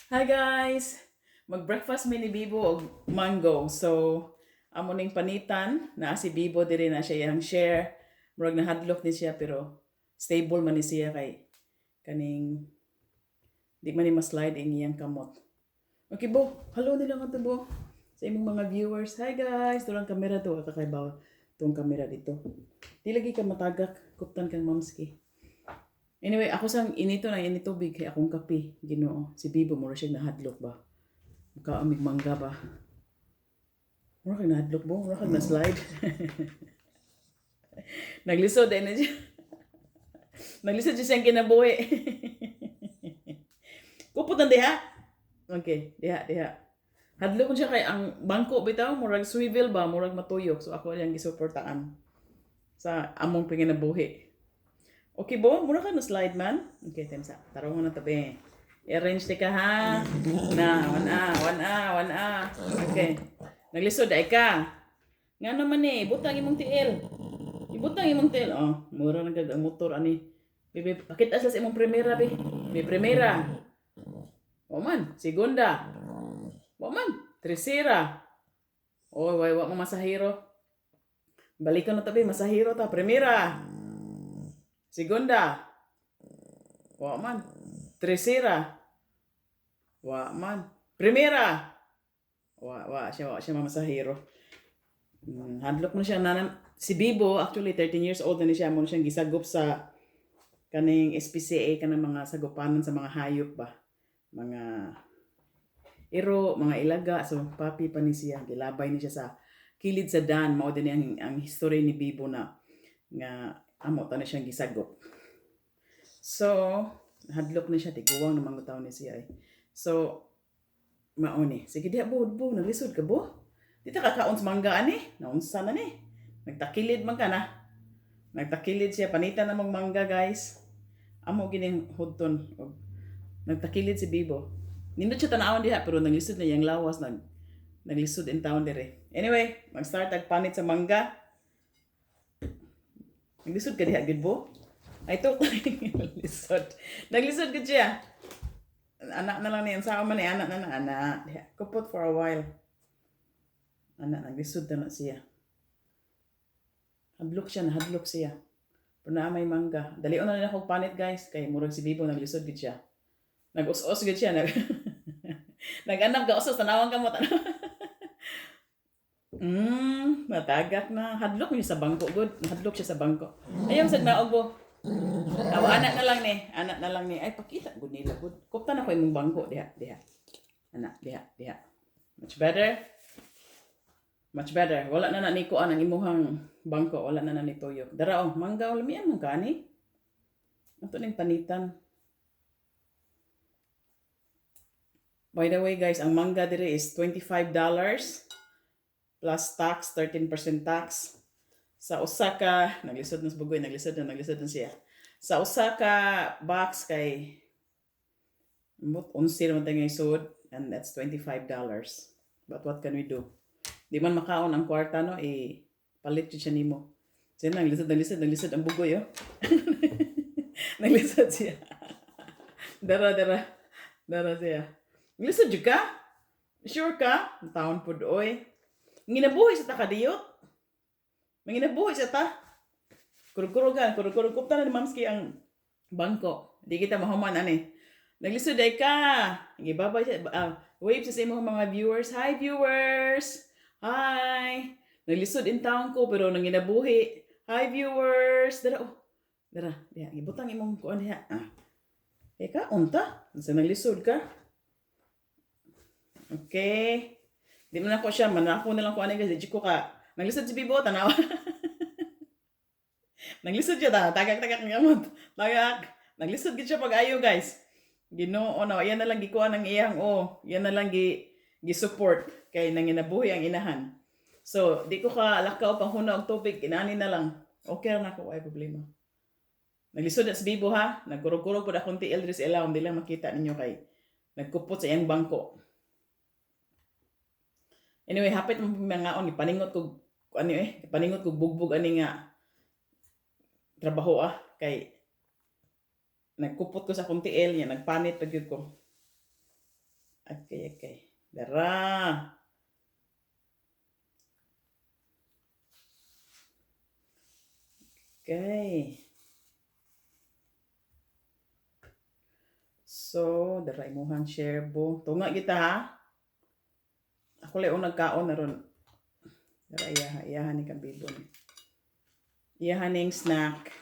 Hi guys! Mag-breakfast mi ni Bibo og mango. So, amo ning panitan na si Bibo diri na siya yang share. Murag nahadlok ni siya pero stable man ni siya kay kaning di man ni ma-slide ang iyang kamot. Okay Bo, hello nila nga to Bo. Sa imong mga viewers. Hi guys! Durang kamera to. Kakaibaw tong kamera dito. Di lagi ka matagak. Kuptan kang mamski. Anyway, ako sang inito na inito tubig kay akong kape. Ginoo. Si Bibo mura siya nahadlok ba. Kaamig mangga ba? Mura kang nahadlok Bo. Mura kang na-slide. Naglisod din na siya. Naglisod siya siyang kinabuhi. Kuputan diha. Okay, diha. Hadlok ko siya kay ang bangko bitaw murag swivel ba, murag matuyok. So ako yang gisuportaan sa among panginabuhi. Okay Bo, mura ka na-slide man. Okay, tensa. Tarong mo na tabi. I-arrange di ka ha. Na, 1A. Okay. Naglisod ay ka. Nga naman eh, butang imong tiil. Ibutang imong tiil. Oh, mura na ang motor ani. Bibi, pakita sa imong primera bi. May primera. O man, segunda. O man, tercera. O, wa mo masahiro. Balikan na tabi, masahiro ta. Primera. Segunda. Wa man. Tercera. Wa man. Primera. Wa siya mamasahiro. Hadlok mo siya si Bibo actually 13 years old na siya mo siyang gisagop sa kaning SPCA kanang mga sagopanan sa mga hayop ba. Mga iro, mga ilaga, so papi pa ni siya, gilabay ni siya sa kilid sa dan, mao din ang history ni Bibo na nga amo ta na siyang gisagop. So, hadlok na siya, tiguwang na mga taon ni siya eh. So, mao ni. Sige diha Bo, naglisod ka Bo. Dito kakaon sa mangga ani, naunsa na ni. Nagtakilid man ka na. Nagtakilid siya, panitan na mong mangga guys. Amo gining hudton. Nagtakilid si Bibo. Nindot siya tanawon diha pero naglisod na yang lawas naglisod in town dire. Anyway, mag-start ag panit sa mangga. Naglisod ka diha gid Bo? Ay to naglisod. Naglisod gid siya. Anak na lang niyan sa man ni anak. Diha. Kupot for a while. Anak naglisod na siya. Hadlok siya. Pero na may mangga. Dalion na nila kog panit guys kay murag si Bibo naglisod gid siya. Nag-us-us gid siya. Nag-anak ka usos tanawang ka mo tanaw. Matagak na. Hadlok niya sa bangko good. Hadlok siya sa bangko. Ayaw sad naog Bo. Anak na lang ni. Ay pakita gud nila good. Kupta na ko imong bangko diha. Anak diha. Much better. Wala na ni kuan ang imuhang bangko, wala na ni tuyok. Dara oh, mangga wala miyan man kani. Ato ning panitan. By the way guys, ang mangga dire is $25 plus tax, 13% tax. Sa Osaka, naglisod na sa bugoy, naglisod na siya. Sa Osaka box kay unsi naman tayo ngayon sud, and that's $25. But what can we do? Di man makaon ang kwarta no, palit siya nimo. Siya naglisod ang bugoy oh. Naglisod siya. Dara siya. Naglisod jud ka? Sure ka? Taon pud oy. Nginabuhi sa ta kadiyot. Manginabuhi sa ta. Kurug-kurugan, kupta na ni Mamski ang bangko. Di kita mahuman ani. Naglisod day ka. Gibabay siya. Wave sa imong mga viewers. Hi viewers. Hi. Naglisod in town ko pero nanginabuhi. Hi viewers. Dara. Diha, gibutang imong kuan diha. Eka, unta. Nasa naglisod ka. Okay. Di mo na ko siya. Manako na lang ko ano guys. Di ko ka. Naglisod si Bibo. Tanawa. Naglisod siya ta. Tagak ng amot. Naglisod gid siya pag-ayo guys. Ginoo na. Yan na lang gikuha ng iyang Yan na lang gi-support. Kay nanginabuhi ang inahan. So, di ko ka lakaw pang huna og tubig. Inani na lang. Okay na ako. Ay problema. Naglisod na si Bibo ha. Nagkurog-kurog po na akong tiil sa ilaw. Hindi lang makita ninyo kay nagkupot sa iyang bangko. Anyway, hapit mo mangaon. Ipaningot ko bugbog ani nga trabaho kay nagkupot ko sa akong tiil niya. Nagpanit pag ko. Okay. Dara. Okay. So, dara imuhang share bo. Tunga kita ha. Ako lang nagkaon naron. Dara iyaha ni kabibon. Iyaha ning snack.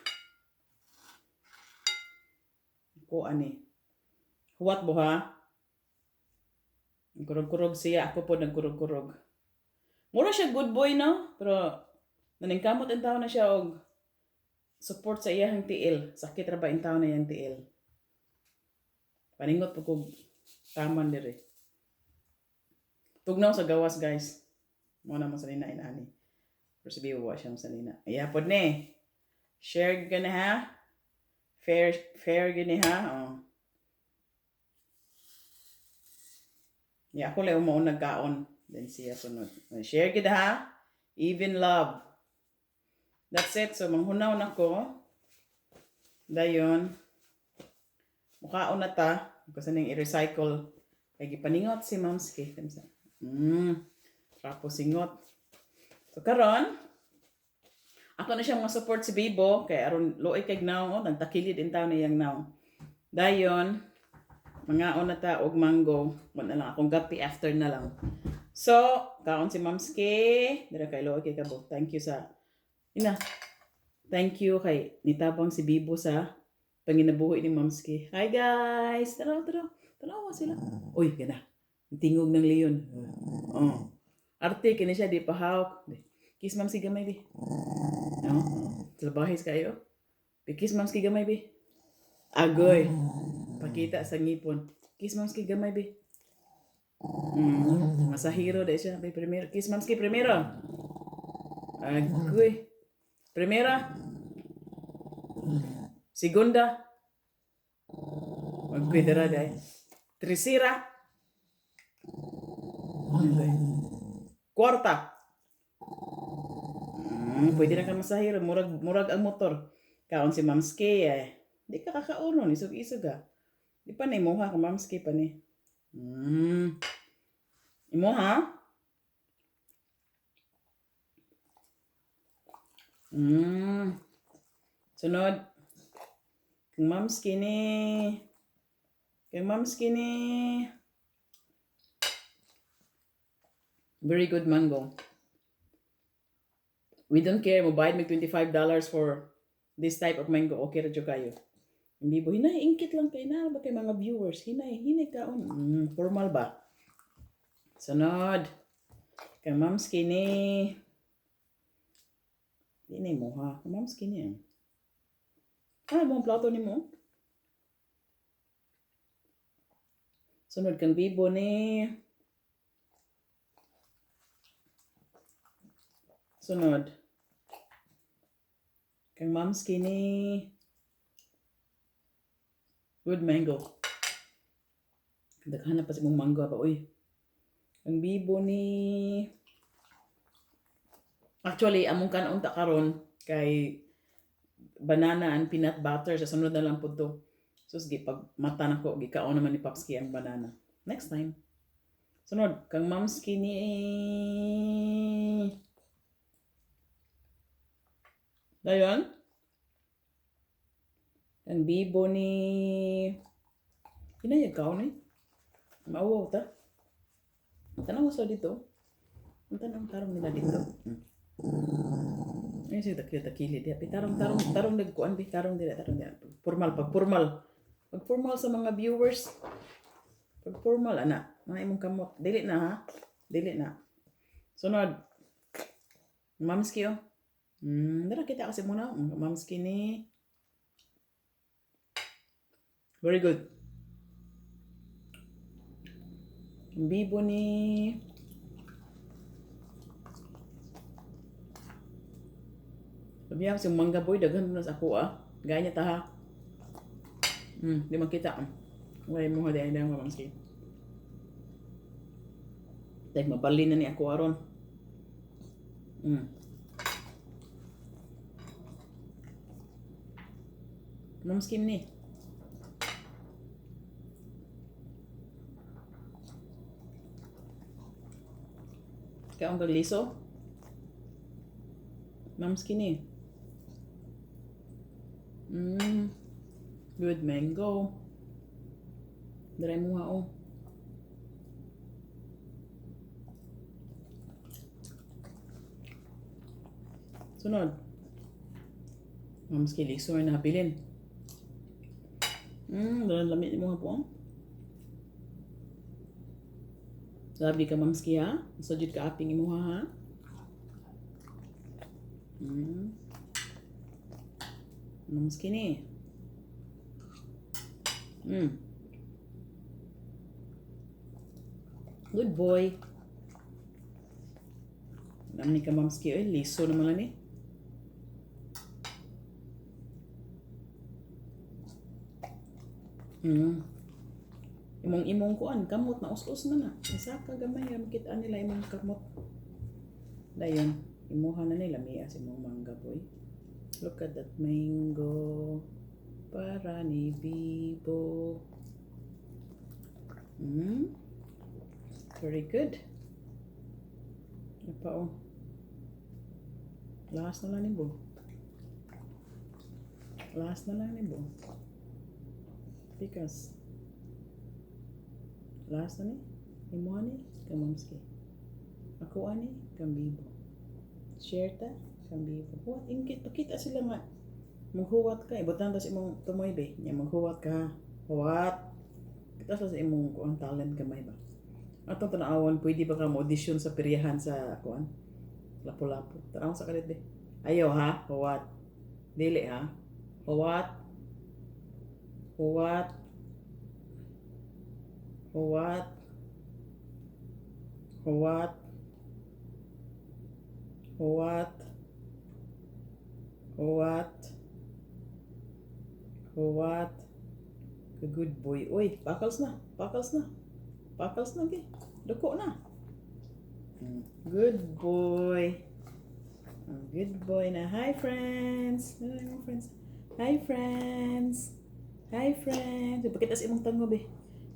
Ko ani. Huwat bo ha. Kurog-kurog siya. Ako po nagkurog-kurog. Mura siya good boy no? Pero naningkamot ang tao na siya og support sa iyahang tiil. Sakit ra ba ang tao na iyang tiil. Paningot po kog taman dire. Tugnaw sa gawas guys. Mo na mo sa nina inani. Pero sabi wa siya sa nina. Iyapod ni. Share ka na ha. Fair gini ha. Oh. Ako lang mo nagkaon. Then siya sunod. Share kita ha. Even love. That's it. So manghunaw na ko. Dayon. Mukhaon na ta. Kasi nang i-recycle. Kaya gipaningot si Mamski. Tapos singot. So karon. Ako na siya mga support si Bibo. Kaya aron loy kay now. Nagtakilid in town niyang now. Dayon. Mga na ta og mango. Wala lang akong gapi after na lang. So, kaon si Mamski. Dira kay loy kay kabo. Thank you sa Thank you kay nitabang si Bibo sa panginabuhi ni Mamski. Hi guys! Tara. Tanawa sila. Uy, gana. Tingog ng leon. Oh. Arte kini siya di pahawk. Kiss Mamski gamay bi. No? Salbahis kayo. Kiss Mamski gamay bi. Agoy. Pakita sa ngipon. Kiss Mamski gamay bi. Masahiro dahil siya. Primero. Kiss Mamski primero. Agoy. Primera. Segunda. Agoy dara dahil. Tercera. Cuarta. Pwede na ka masahiro. Murag ang motor. Kaon si Mamski di ka kakaunon. Isog-isog ka. Di pa na imuha kung Mamski pa ni. Imuha? Sunod. Kung Mamski ni. Very good mango. We don't care. Mobile may $25 for this type of mango. Okay ra jud kayo. Hindi bo hinay ingkit lang kay na ba kay mga viewers. Hinay kaon. Formal ba? Sunod. Kay Mamski ni. Di mo ha. Kay Mamski ni. Mo ang plato ni mo. Sunod kang Bibo ni. Sunod. Kang Mamski ni. Good mango. Daghan na pa sa mong mango pa. Uy. Ang Bibo ni. Actually, among kanon ta karon kay banana and peanut butter sa sunod na lang po to. So, sige, pag mata na ko, gikaon naman ni Papski ang banana. Next time. Sunod, kang Mamski ni. Dayon. Kang Bibo ni. Hinayag kaon eh. Mauwaw ta. Tanong sa dito. Ang tanong tarong nila dito. Ay siya takili dia. Tarong nagkuan bi tarong dira. Formal pag formal sa mga viewers. Pag formal ana, mga imong kamot. Dili na ha. Dili na. Sunod. Mamski oh. Dara kita kasi muna. Mamski ni. Very good. Bibo ni. Sabihan si mangga boy daghan mo sa ako Gaya niya ta ha. Di makita. Wala mo hadi ang Mamski. Dahil mabalin na ni ako aron. Mamski ni. Kaya ang liso. Ma'am skinny. Good mango. Dry mo nga oh. Sunod. Ma'am skinny liso na habilin. Dalang lamit mo nga po. Sabi ka mamski ha? Sajud ka aping imo ha? Mamski ni. Good boy. Namni ka mamski oy, liso naman lang ni. Imong kuan kamot na us-us man na. Isa ka gamay makita nila imong kamot. Dayon, imuha na nila miya si mong mangga boy. Look at that mango. Para ni Bibo. Very good. Apa oh. Last na lang ni Bo. Last na lang ni Bo. Because last na ni imo ni kamamski. Ako ani kambibo. Share ta kambibo. Huwat ingkit pakita sila nga. Maghuwat ka ibutan tas imong tumoy be. Nya maghuwat ka. Huwat. Kita sa imong kuan talent kamay ba. Atong tanawon pwede ba ka mo audition sa peryahan sa kuan? Lapu-lapu. Tanaw sa kalit be. Ayaw ha. Huwat. Dili ha. Huwat. Huwat. Huwat. Huwat. Huwat. Huwat. Huwat. Good boy. Uy, pakals na. Pakals na. Pakals na, okay. Duko na. Good boy. Good boy na. Hi, friends. Hello, friends. Hi, friends. Hi, friends. Pakita sa imong tango, be.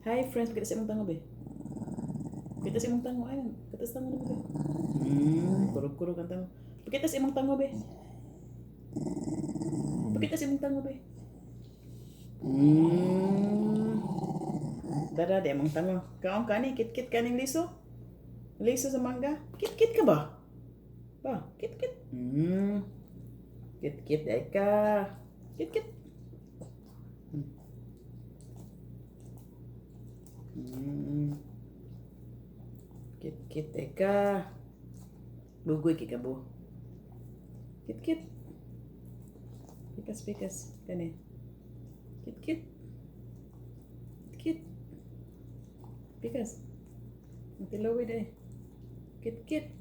Hi, friends. Pakita sa imong tango, be. Pakita sa imong tango. Ayun. Pakita sa tango, be. Kurog-kurog ang tango. Pakita sa imong tango, be. Pakita sa imong tango, be. Dada, di among tango. Kaong ka ni, kit-kit ka ning liso? Liso sa mangga? Kit-kit ka ba? Ba, kit-kit. Kit-kit ay ka. Kit-kit. Kit-kit ay ka. Bugoy kikabo. Kit-kit. Pikas-pikas. Kani. Kit-kit. Kit. Pikas. Matilawid eh. Kit-kit.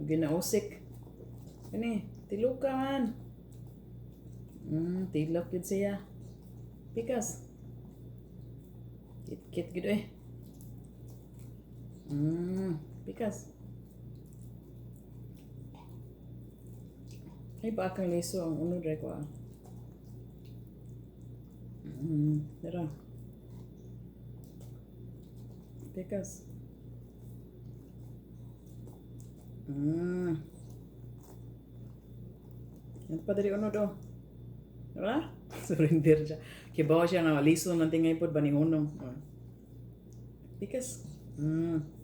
Ginausik. Kani. Tilukan. Tilok yun siya. Pikas. Kit-kit gitu eh. Pikas. Ay ba kang liso ang unod rin ko ah. Tara. Pikas. Yan pa dari unod oh. Diba? Surrender siya. Kibawa siya nga liso ng tingay po ba ni Hunong. Pikas.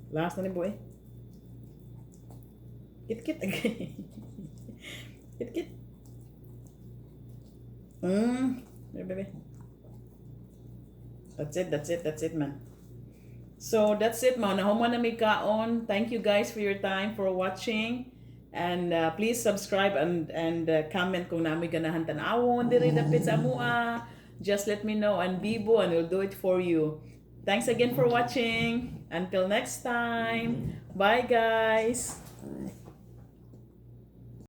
Last na ni boy. Kit-kit agay. Kit-kit. Bebe. That's it, man. So, that's it, man. Nahuman na may kaon. Thank you guys for your time, for watching. And please subscribe and comment kung namoy ganahan tanawon diri dapit sa amua. Just let me know and Bibo and we'll do it for you. Thanks again for watching. Until next time. Bye, guys.